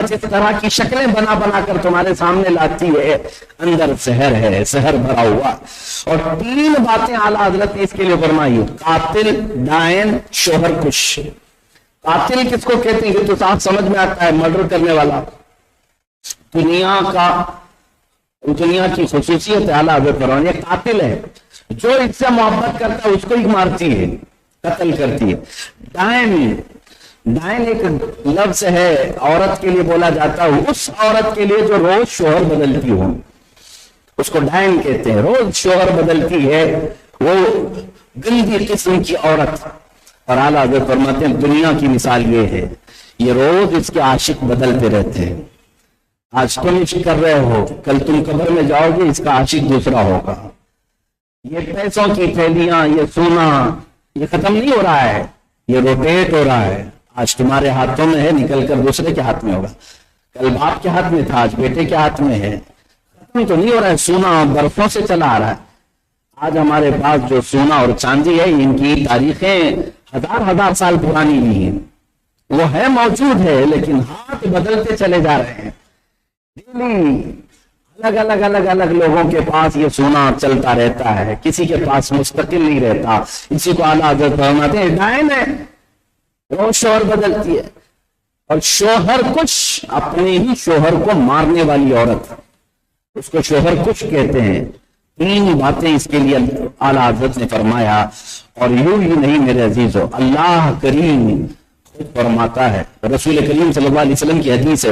जिस तरح کی شکلیں بنا بنا کر تمہارے سامنے لاتی ہے اندر زہر ہے، زہر بھرا ہوا. اور 3 باتیں اعلیٰ حضرت نے اس کے لیے فرمائی: قاتل، دائن، شوہر کش. قاتل کس کو کہتے ہیں؟ یہ تو صاف سمجھ میں آتا ہے، مرڈر کرنے والا. دنیا کی خصوصیت اعلیٰ حضرت فرمائی یہ قاتل ہے، جو اس سے محبت کرتا ہے اس کو ہی مارتی ہے، قتل کرتی ہے. دائن ایک لفظ ہے، عورت کے لیے بولا جاتا ہے، اس عورت کے لیے جو روز شوہر بدلتی ہو اس کو ڈائن کہتے ہیں. روز شوہر بدلتی ہے وہ گندی قسم کی عورت. اور اعلیٰ حضرت فرماتے ہیں دنیا کی مثال یہ ہے، یہ روز اس کے عاشق بدلتے رہتے ہیں. آج تم عشق کر رہے ہو، کل تم قبر میں جاؤ گے اس کا عاشق دوسرا ہوگا. یہ پیسوں کی تھیلیاں، یہ سونا، یہ ختم نہیں ہو رہا ہے، یہ روٹیٹ ہو رہا ہے. آج تمہارے ہاتھوں میں ہے، نکل کر دوسرے کے ہاتھ میں ہوگا. کل باپ کے ہاتھ میں تھا، آج بیٹے کے ہاتھ میں ہے. ختم تو نہیں ہو رہا ہے. سونا برسوں سے چلا آ رہا ہے. آج ہمارے پاس جو سونا اور چاندی ہے ان کی تاریخیں ہزار سال پرانی بھی ہیں. وہ ہے، موجود ہے، لیکن ہاتھ بدلتے چلے جا رہے ہیں. الگ لوگوں کے پاس یہ سونا چلتا رہتا ہے، کسی کے پاس مستقل نہیں رہتا. اسی کو اعلیٰ حضرت فرماتے ہیں ڈائن ہے، وہ شوہر بدلتی ہے. اور شوہر کش، اپنے ہی شوہر کو مارنے والی عورت، اس کو شوہر کش کہتے ہیں. 3 باتیں اس کے لیے اعلیٰ حضرت نے فرمایا. اور یوں ہی نہیں میرے عزیزو، اللہ کریم خود فرماتا ہے، رسول کریم صلی اللہ علیہ وسلم کی حدیث ہے،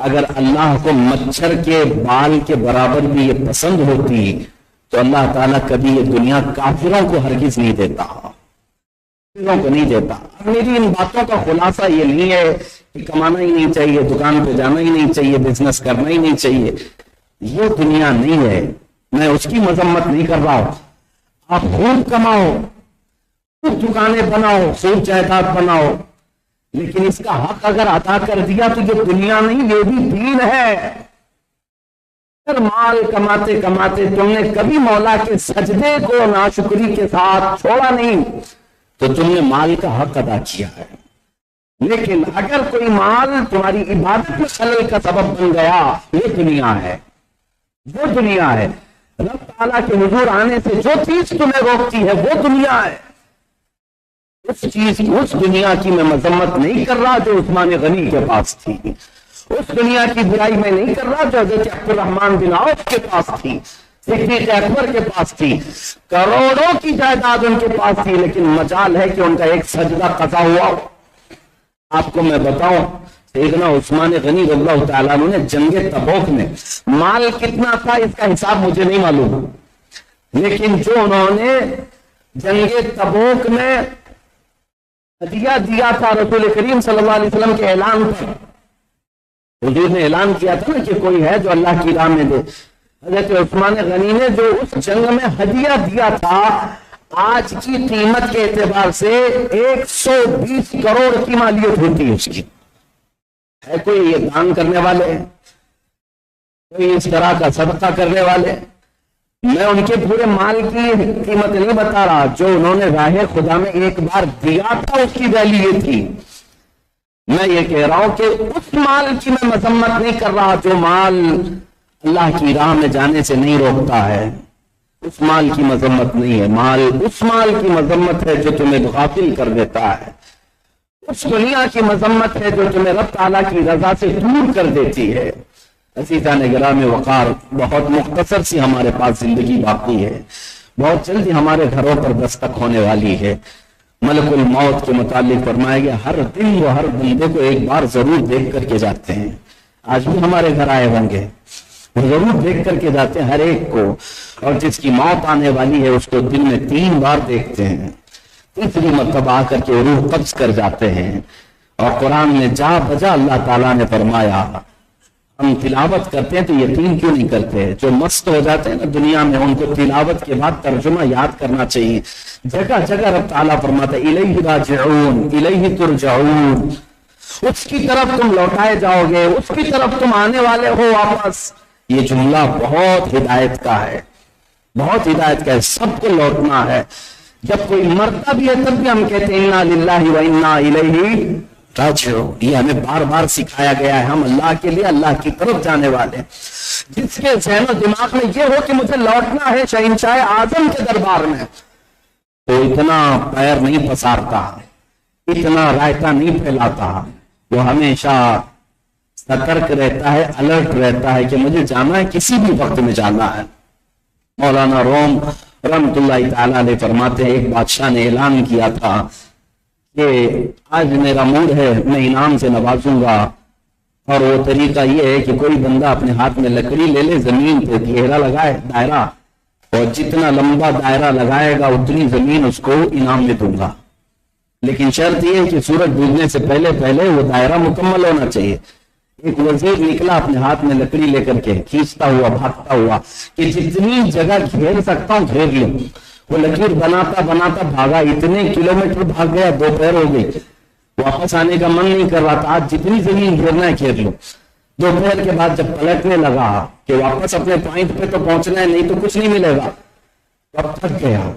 اگر اللہ کو مچھر کے بال کے برابر بھی یہ پسند ہوتی تو اللہ تعالیٰ کبھی یہ دنیا کافروں کو ہرگز نہیں دیتا، کافروں کو نہیں دیتا. میری ان باتوں کا خلاصہ یہ نہیں ہے کہ کمانا ہی نہیں چاہیے، دکان پہ جانا ہی نہیں چاہیے، بزنس کرنا ہی نہیں چاہیے. یہ دنیا نہیں ہے، میں اس کی مذمت نہیں کر رہا ہوں. آپ خوب کماؤ، خوب دکانیں بناؤ، خوب جائیداد بناؤ، لیکن اس کا حق اگر عطا کر دیا تو یہ دنیا نہیں، یہ بھی دین ہے. اگر مال کماتے کماتے تم نے کبھی مولا کے سجدے کو ناشکری کے ساتھ چھوڑا نہیں تو تم نے مال کا حق ادا کیا ہے. لیکن اگر کوئی مال تمہاری عبادت میں خلل کا سبب بن گیا، یہ دنیا ہے، وہ دنیا ہے. رب تعالیٰ کے حضور آنے سے جو چیز تمہیں روکتی ہے وہ دنیا ہے. اس دنیا کی میں مذمت نہیں کر رہا جو عثمان غنی کے پاس تھی. اس دنیا کی برائی میں نہیں کر رہا جو حضرت عبد الرحمن بن عوف کے پاس تھی، صدیق اکبر کے پاس تھی. کروڑوں کی جائیداد ان کے پاس تھی، لیکن مجال ہے کہ ان کا ایک سجدہ قضا ہوا. آپ کو میں بتاؤں، سیدنا عثمان غنی رضی اللہ تعالیٰ عنہ نے جنگ تبوک میں مال کتنا تھا اس کا حساب مجھے نہیں معلوم، لیکن جو انہوں نے جنگ تبوک میں ہدیہ دیا تھا رسول کریم صلی اللہ علیہ وسلم کے اعلان پر، حضور نے اعلان کیا تھا نا کہ کوئی ہے جو اللہ کی راہ میں دے. حضرت عثمان غنی نے جو اس جنگ میں ہدیہ دیا تھا، آج کی قیمت کے اعتبار سے 120 کروڑ کی مالیت ہوتی ہے اس کی. ہے کوئی یہ دان کرنے والے، کوئی اس طرح کا صدقہ کرنے والے؟ میں ان کے پورے مال کی قیمت نہیں بتا رہا، جو انہوں نے راہ خدا میں ایک بار دیا تھا اس کی ویلیو یہ تھی. میں یہ کہہ رہا ہوں کہ اس مال کی میں مذمت نہیں کر رہا جو مال اللہ کی راہ میں جانے سے نہیں روکتا ہے. اس مال کی مذمت نہیں ہے. اس مال کی مذمت ہے جو تمہیں غافل کر دیتا ہے. اس دنیا کی مذمت ہے جو تمہیں رب تعالیٰ کی رضا سے دور کر دیتی ہے. عزیزان گرامی وقار، بہت مختصر سی ہمارے پاس زندگی باقی ہے، بہت جلدی ہمارے گھروں پر دستک ہونے والی ہے. ملک الموت کے متعلق فرمایا گیا ہر دن وہ ہر بندے کو ایک بار ضرور دیکھ کر کے جاتے ہیں. آج بھی ہمارے گھر آئے ہوں گے، وہ ضرور دیکھ کر کے جاتے ہیں ہر ایک کو. اور جس کی موت آنے والی ہے اس کو دن میں 3 بار دیکھتے ہیں، تیسری مرتبہ آ کر کے روح قبض کر جاتے ہیں. اور قرآن میں جا بجا اللہ تعالیٰ نے فرمایا ہم تلاوت کرتے ہیں تو یقین کیوں نہیں کرتے؟ جو مست ہو جاتے ہیں نا دنیا میں، ان کو تلاوت کے بعد ترجمہ یاد کرنا چاہیے. جگہ جگہ رب تعالیٰ فرماتا ہے الیہ راجعون الیہ ترجعون، اس کی طرف تم لوٹائے جاؤ گے، اس کی طرف تم آنے والے ہو واپس. یہ جملہ بہت ہدایت کا ہے، بہت ہدایت کا ہے. سب کو لوٹنا ہے. جب کوئی مرتا بھی ہے تب بھی ہم کہتے ہیں انا للہ و انا الیہ राजिओ, ये हमें बार बार सिखाया गया है। हम अल्लाह के लिए अल्लाह की तरफ जाने वाले। जिसके ज़हन और दिमाग में ये हो कि मुझे लौटना है शहंशाह आजम के दरबार में, तो इतना पैर नहीं पसारता, इतना रायता नहीं फैलाता। वो हमेशा सतर्क रहता है, अलर्ट रहता है कि मुझे जाना है, किसी भी वक्त में जाना है। मौलाना रोम रहमतुल्लाह ताला अलैह फरमाते हैं, एक बादशाह ने ऐलान किया था कि आज मेरा मूड है, मैं इनाम से नवाजूंगा। और वो तरीका ये है कि कोई बंदा अपने हाथ में लकड़ी ले ले, जमीन पे घेरा लगाए, दायरा, और जितना लंबा दायरा लगाएगा उतनी जमीन उसको इनाम में दूंगा। लेकिन शर्त यह है कि सूरज डूबने से पहले पहले वो दायरा मुकम्मल होना चाहिए। एक वजीर निकला अपने हाथ में लकड़ी लेकर के, खींचता हुआ, भागता हुआ कि जितनी जगह घेर सकता हूं घेर लूं। वो लकीर बनाता बनाता भागा, इतने किलोमीटर भाग गया, दोपहर हो गई, वापस आने का मन नहीं कर रहा था। आज जितनी जमीन घेरना है घेर लो। दोपहर के बाद जब पलटने लगा कि वापस अपने पॉइंट पे तो पहुंचना है, नहीं तो कुछ नहीं मिलेगा, तब थक गया।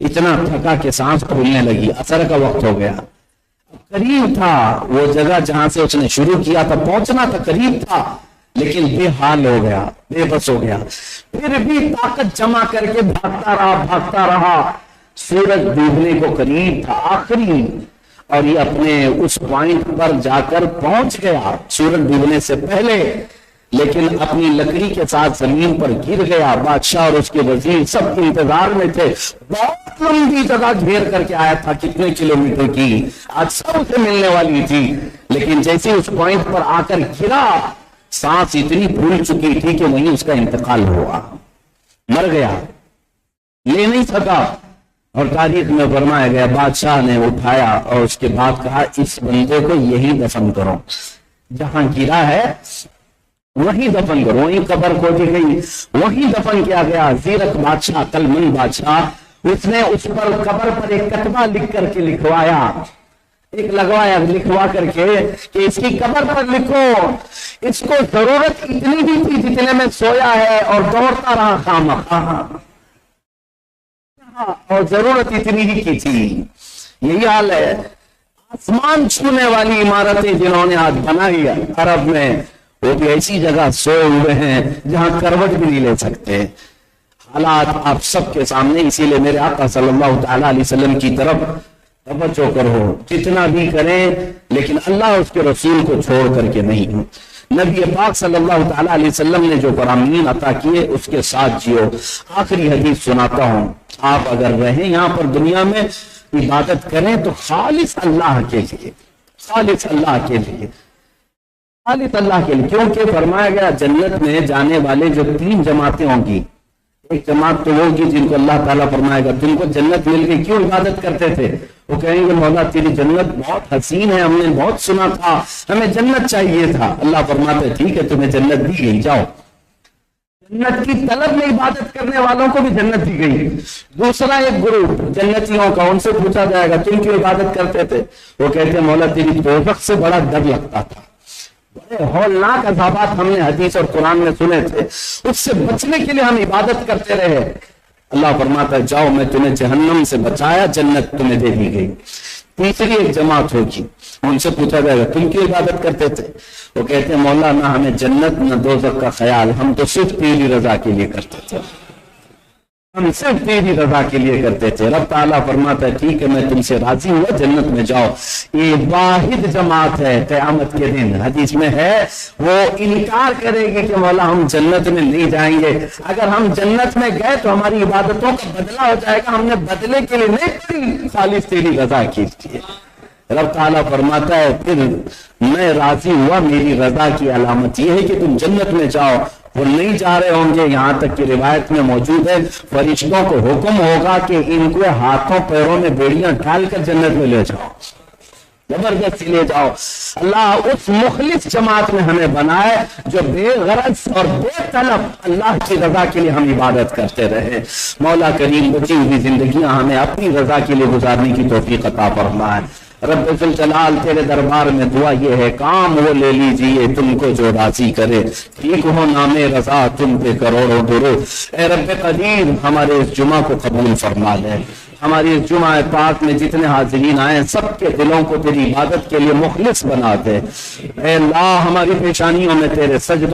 इतना थका कि सांस फूलने लगी, असर का वक्त हो गया। करीब था वो जगह जहां से उसने शुरू किया था, पहुंचना था, करीब था, लेकिन बेहाल हो गया, बेबस हो गया। फिर भी ताकत जमा करके भागता रहा। सूरज डूबने को करीब था, आखिरी, और ये अपने उस पॉइंट पर जाकर पहुंच गया सूरज डूबने से पहले, लेकिन अपनी लकड़ी के साथ जमीन पर गिर गया। बादशाह और उसके वजीर सब इंतजार में थे। बहुत लंबी जगह घेर करके आया था, कितने किलोमीटर की, आज सब उसे मिलने वाली थी। लेकिन जैसे उस पॉइंट पर आकर गिरा, सांस इतनी फूल चुकी थी कि वहीं उसका इंतकाल हुआ, मर गया, ले नहीं सका। और तारीख में फरमाया गया, बादशाह ने उठाया और उसके बाद कहा, इस बंदे को यही दफन करो, जहां गिरा है वहीं दफन करो। वहीं कब्र खोदी गई, वहीं दफन किया गया। जीरक बादशाह, कलमंद बादशाह, उसने उस पर कब्र पर एक कतबा लिख करके लिखवाया, एक लगवाया लिखवा करके कि इसकी कब्र पर लिखो, इसको जरूरत इतनी ही थी जितने में सोया है और दौड़ता रहा खामखा, और जरूरत इतनी ही की थी। यही हाल है। आसमान छूने वाली इमारतें जिन्होंने आज बनाई अरब में, वो भी ऐसी जगह सोए हुए हैं जहां करवट भी नहीं ले सकते। हालात आप सबके सामने, इसीलिए मेरे आका सल्लल्लाहु ताला अलैहि वसल्लम की तरफ तवज्जो करो। जितना भी करें, लेकिन अल्लाह उसके रसूल को छोड़ करके नहीं। नबी पाक सल्लल्लाहु ताला अलैहि वसल्लम ने जो फरामीन अता किए उसके साथ जियो। आखिरी हदीस सुनाता हूं, आप अगर रहें यहां पर दुनिया में, इबादत करें तो खालिस अल्लाह के लिए, खालिस अल्लाह के लिए, खालिस अल्लाह के लिए। क्योंकि फरमाया गया जन्नत में जाने वाले जो 3 जमातें होंगी, एक जमात तो होगी जिनको अल्लाह ताला फरमाएगा तुमको जन्नत मिल गई, क्यों इबादत करते थे? वो कहेंगे मौला तेरी जन्नत बहुत हसीन है, हमने बहुत सुना था, हमें जन्नत चाहिए था। अल्लाह फरमाता है ठीक है तुम्हें जन्नत दी गई, जाओ। जन्नत की तलब में इबादत करने वालों को भी जन्नत दी गई। दूसरा एक ग्रुप जन्नतियों का, उनसे पूछा जाएगा तुम क्यों इबादत करते थे? वो कहते मौला तेरी दोज़ख से बड़ा डर लगता था, बड़े हौलनाक अज़ाबात हमने हदीस और कुरान में सुने थे, उससे बचने के लिए हम इबादत करते रहे। अल्लाह फरमाता है जाओ मैं तुम्हें जहन्नम से बचाया, जन्नत तुम्हें दे दी गई। तीसरी एक जमात होगी, उनसे पूछा जाएगा तुम क्यों इबादत करते थे? वो कहते हैं मौला ना हमें जन्नत न दोज़ख का ख्याल, हम तो सिर्फ तेरी रजा के लिए करते थे, हम सिर्फ तेरी रजा के लिए करते थे। रब ताला फरमाता है ठीक है मैं तुमसे राजी हुआ, जन्नत में जाओ। ये वाहिद जमात है क़यामत के दिन, हदीस में है, वो इनकार करेगी कि मौला हम जन्नत में नहीं जाएंगे। अगर हम जन्नत में गए तो हमारी इबादतों का बदला हो जाएगा, हमने बदले के लिए नहीं करी, खालिस तेरी रजा के लिए। रब ताला फरमाता है फिर मैं राजी हुआ, मेरी रजा की अलामत यह है कि तुम जन्नत में जाओ। वो नहीं जा रहे होंगे, यहां तक कि रिवायत में मौजूद है फरिश्तों को हुक्म होगा कि इनको हाथों पैरों में बेड़ियां डालकर जन्नत में ले जाओ, जबरदस्ती ले जाओ। अल्लाह उस मुखलिस जमात में हमें बनाए जो बेगरज और बेतलब अल्लाह की रजा के लिए हम इबादत करते रहे। मौला करीम बची हुई जिंदगियां हमें अपनी रजा के लिए गुजारने की तौफीक अता फरमाए। रब्बुल जलाल तेरे दरबार में दुआ ये है, काम वो ले लीजिए तुमको जो राजी करे, ठीक हो नामे रजा तुम पे करोड़ों दुरूद। ए रब्बे कदीर हमारे इस जुमा को कबूल फरमा ले, ہماری اس جمعہ پاک میں جتنے حاضرین آئے ہیں سب کے دلوں کو تیری عبادت کے لیے مخلص بنا دے۔ اے اللہ ہماری پیشانیوں میں تیرے سجدوں